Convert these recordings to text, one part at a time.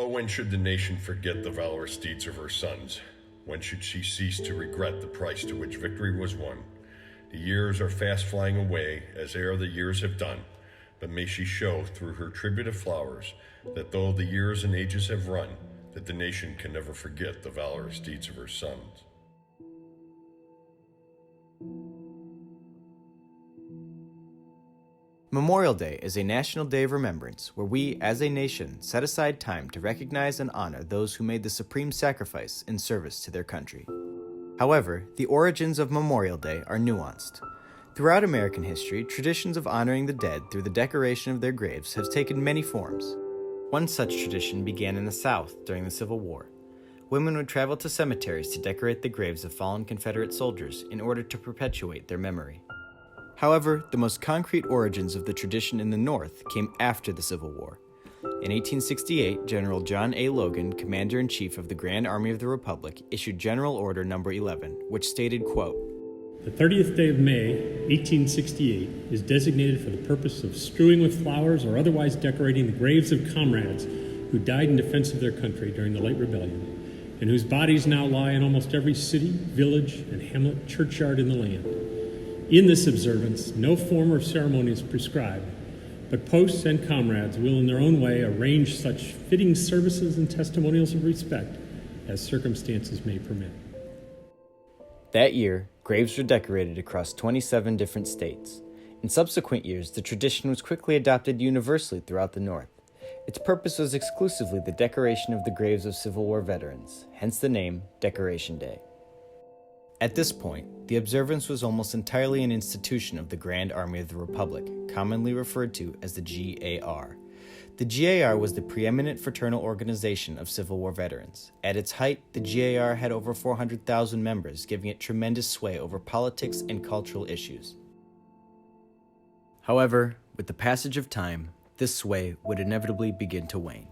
Oh, when should the nation forget the valorous deeds of her sons? When should she cease to regret the price to which victory was won? The years are fast flying away, as ere the years have done, but may she show through her tribute of flowers that though the years and ages have run, that the nation can never forget the valorous deeds of her sons. Memorial Day is a national day of remembrance where we, as a nation, set aside time to recognize and honor those who made the supreme sacrifice in service to their country. However, the origins of Memorial Day are nuanced. Throughout American history, traditions of honoring the dead through the decoration of their graves have taken many forms. One such tradition began in the South during the Civil War. Women would travel to cemeteries to decorate the graves of fallen Confederate soldiers in order to perpetuate their memory. However, the most concrete origins of the tradition in the North came after the Civil War. In 1868, General John A. Logan, Commander-in-Chief of the Grand Army of the Republic, issued General Order No. 11, which stated, quote, "The 30th day of May, 1868, is designated for the purpose of strewing with flowers or otherwise decorating the graves of comrades who died in defense of their country during the late rebellion, and whose bodies now lie in almost every city, village, and hamlet churchyard in the land. In this observance, no form or ceremony is prescribed, but posts and comrades will in their own way arrange such fitting services and testimonials of respect as circumstances may permit." That year, graves were decorated across 27 different states. In subsequent years, the tradition was quickly adopted universally throughout the North. Its purpose was exclusively the decoration of the graves of Civil War veterans, hence the name Decoration Day. At this point, the observance was almost entirely an institution of the Grand Army of the Republic, commonly referred to as the GAR. The GAR was the preeminent fraternal organization of Civil War veterans. At its height, the GAR had over 400,000 members, giving it tremendous sway over politics and cultural issues. However, with the passage of time, this sway would inevitably begin to wane.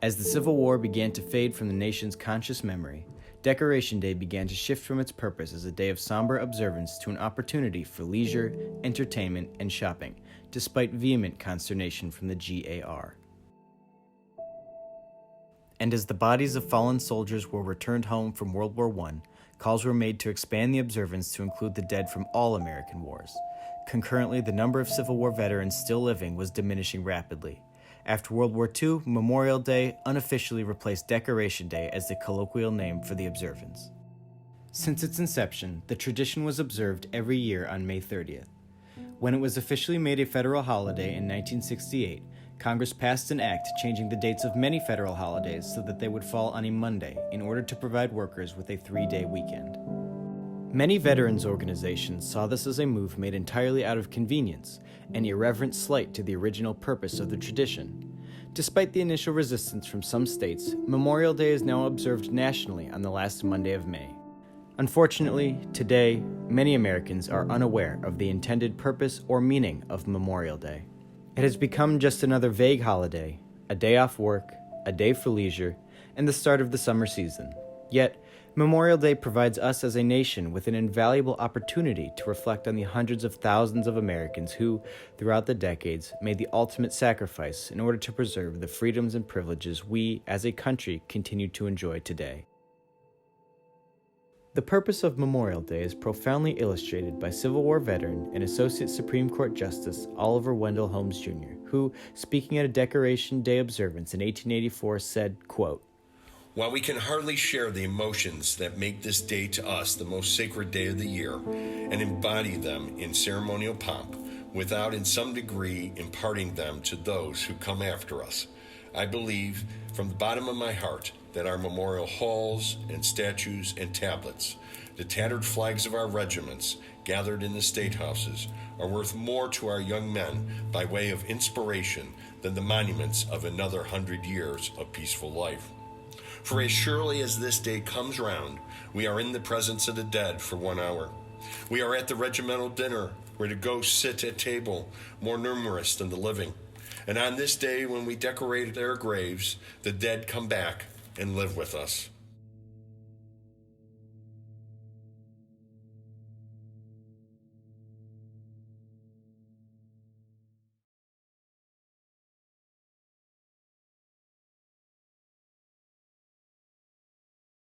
As the Civil War began to fade from the nation's conscious memory, Decoration Day began to shift from its purpose as a day of somber observance to an opportunity for leisure, entertainment, and shopping, despite vehement consternation from the GAR. And as the bodies of fallen soldiers were returned home from World War I, calls were made to expand the observance to include the dead from all American wars. Concurrently, the number of Civil War veterans still living was diminishing rapidly. After World War II, Memorial Day unofficially replaced Decoration Day as the colloquial name for the observance. Since its inception, the tradition was observed every year on May 30th. When it was officially made a federal holiday in 1968, Congress passed an act changing the dates of many federal holidays so that they would fall on a Monday in order to provide workers with a 3-day weekend. Many veterans organizations saw this as a move made entirely out of convenience, an irreverent slight to the original purpose of the tradition. Despite the initial resistance from some states, Memorial Day is now observed nationally on the last Monday of May. Unfortunately, today, many Americans are unaware of the intended purpose or meaning of Memorial Day. It has become just another vague holiday, a day off work, a day for leisure, and the start of the summer season. Yet, Memorial Day provides us as a nation with an invaluable opportunity to reflect on the hundreds of thousands of Americans who, throughout the decades, made the ultimate sacrifice in order to preserve the freedoms and privileges we, as a country, continue to enjoy today. The purpose of Memorial Day is profoundly illustrated by Civil War veteran and Associate Supreme Court Justice Oliver Wendell Holmes Jr., who, speaking at a Decoration Day observance in 1884, said, quote, "While we can hardly share the emotions that make this day to us the most sacred day of the year and embody them in ceremonial pomp, without in some degree imparting them to those who come after us, I believe from the bottom of my heart that our memorial halls and statues and tablets, the tattered flags of our regiments gathered in the state houses, are worth more to our young men by way of inspiration than the monuments of another 100 years of peaceful life. For as surely as this day comes round, we are in the presence of the dead for 1 hour. We are at the regimental dinner, where the ghosts sit at table, more numerous than the living. And on this day, when we decorate their graves, the dead come back and live with us.